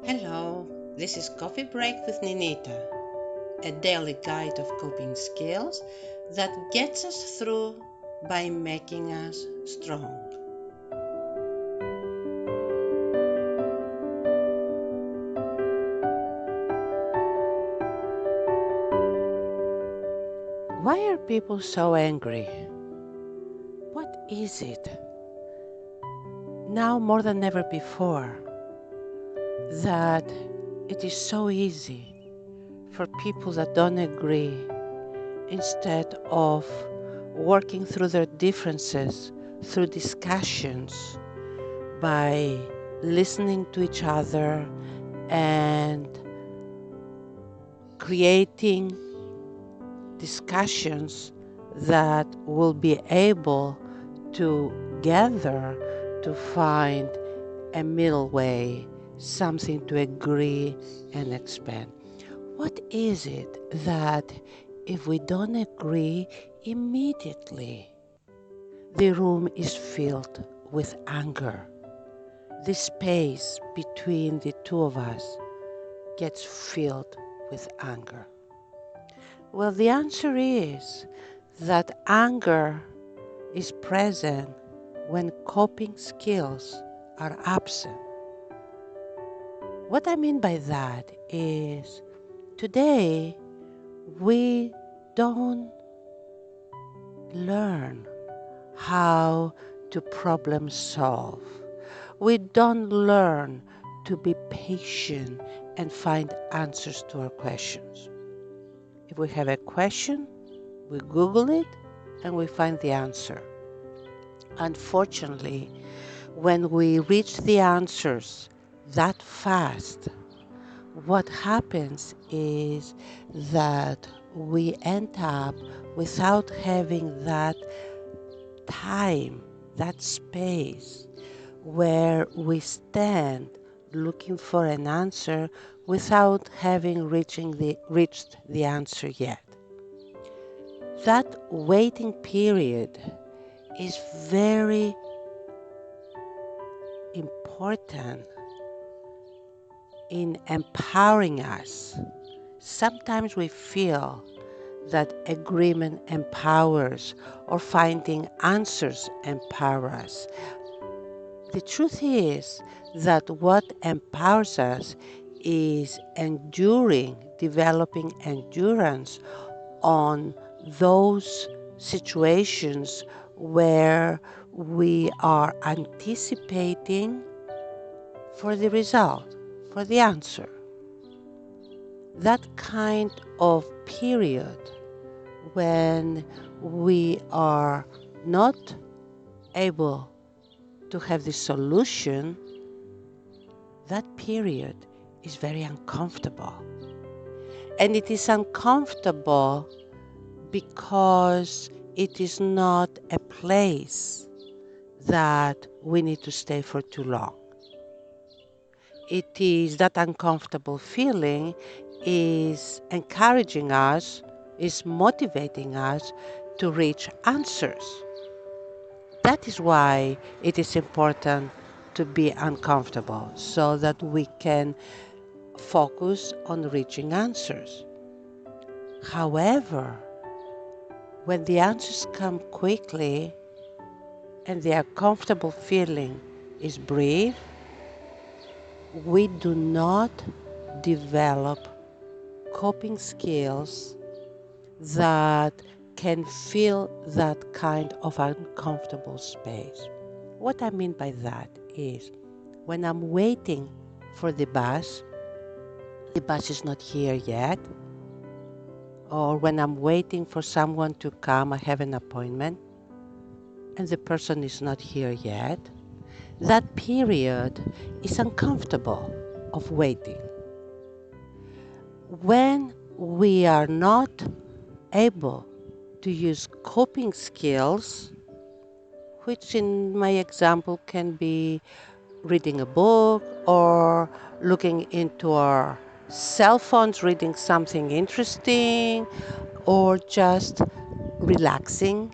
Hello, this is Coffee Break with Ninita, a daily guide of coping skills that gets us through by making us strong. Why are people so angry? What is it? Now more than ever before, that it is so easy for people that don't agree, instead of working through their differences through discussions by listening to each other and creating discussions that will be able to gather to find a middle way, something to agree and expand. What is it that if we don't agree immediately, the room is filled with anger? The space between the two of us gets filled with anger. Well, the answer is that anger is present when coping skills are absent. What I mean by that is today we don't learn how to problem solve. We don't learn to be patient and find answers to our questions. If we have a question, we Google it and we find the answer. Unfortunately, when we reach the answers that fast, what happens is that we end up without having that time, that space where we stand looking for an answer without having reached the answer yet. That waiting period is very important in empowering us. Sometimes we feel that agreement empowers or finding answers empower us. The truth is that what empowers us is developing endurance on those situations where we are anticipating for the result, for the answer. That kind of period when we are not able to have the solution, that period is very uncomfortable. And it is uncomfortable because it is not a place that we need to stay for too long. It is that uncomfortable feeling is encouraging us, is motivating us to reach answers. That is why it is important to be uncomfortable so that we can focus on reaching answers. However, when the answers come quickly and the uncomfortable feeling is brief, we do not develop coping skills that can fill that kind of uncomfortable space. What I mean by that is when I'm waiting for the bus is not here yet, or when I'm waiting for someone to come, I have an appointment, and the person is not here yet, that period is uncomfortable of waiting. When we are not able to use coping skills, which in my example can be reading a book or looking into our cell phones, reading something interesting, or just relaxing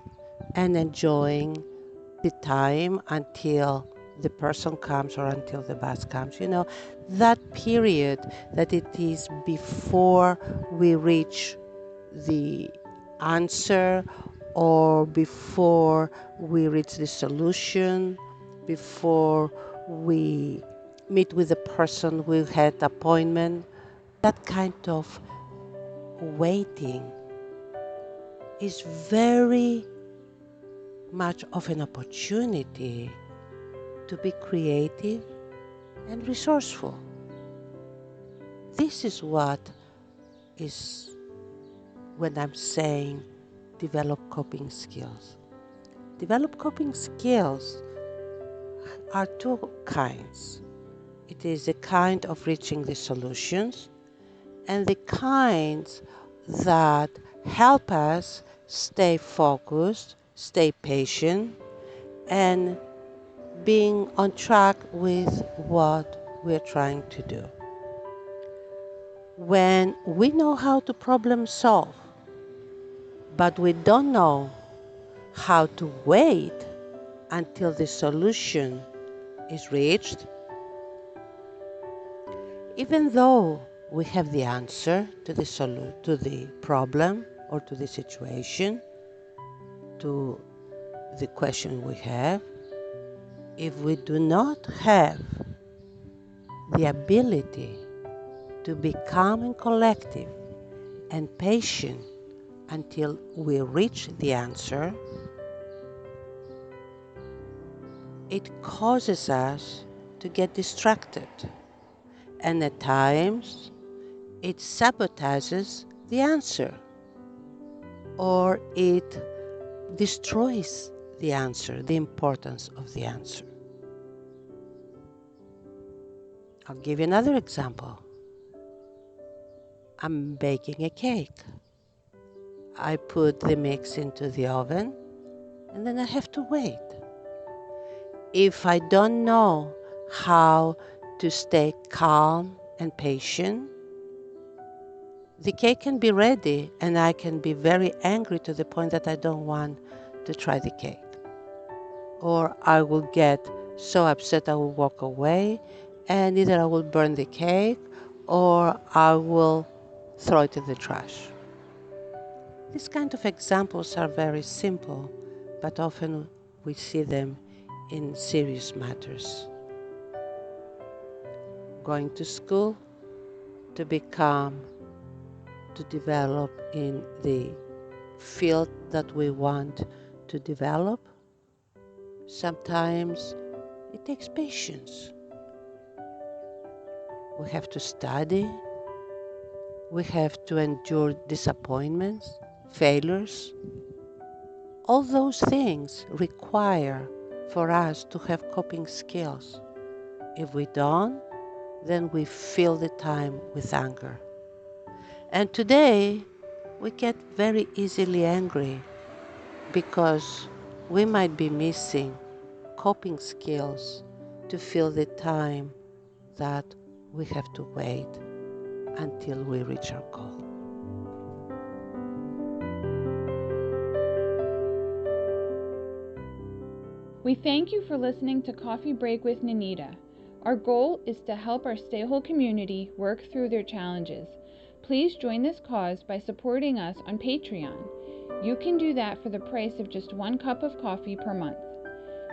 and enjoying the time until the person comes or until the bus comes. That period that it is before we reach the answer or before we reach the solution, before we meet with the person we had appointment, that kind of waiting is very much of an opportunity to be creative and resourceful. This is what is when I'm saying develop coping skills. Develop coping skills are two kinds. It is the kind of reaching the solutions and the kinds that help us stay focused, stay patient, and being on track with what we're trying to do. When we know how to problem solve, but we don't know how to wait until the solution is reached, even though we have the answer to the problem or to the situation, to the question we have, if we do not have the ability to be calm and collective and patient until we reach the answer, it causes us to get distracted. And at times, it sabotages the answer, or it destroys the answer, the importance of the answer. I'll give you another example. I'm baking a cake. I put the mix into the oven, and then I have to wait. If I don't know how to stay calm and patient, the cake can be ready and I can be very angry to the point that I don't want to try the cake. Or I will get so upset I will walk away, and either I will burn the cake or I will throw it in the trash. These kind of examples are very simple, but often we see them in serious matters. Going to school to become, to develop in the field that we want to develop, sometimes it takes patience. We have to study, we have to endure disappointments, failures. All those things require for us to have coping skills. If we don't, then we fill the time with anger. And today, we get very easily angry because we might be missing coping skills to fill the time that we have to wait until we reach our goal. We thank you for listening to Coffee Break with Ninita. Our goal is to help our StayWHOLE community work through their challenges. Please join this cause by supporting us on Patreon. You can do that for the price of just 1 cup of coffee per month.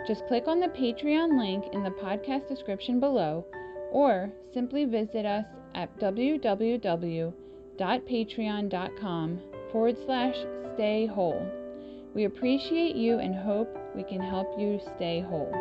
Just click on the Patreon link in the podcast description below, or simply visit us at www.patreon.com/StayWHOLE. We appreciate you and hope we can help you stay whole.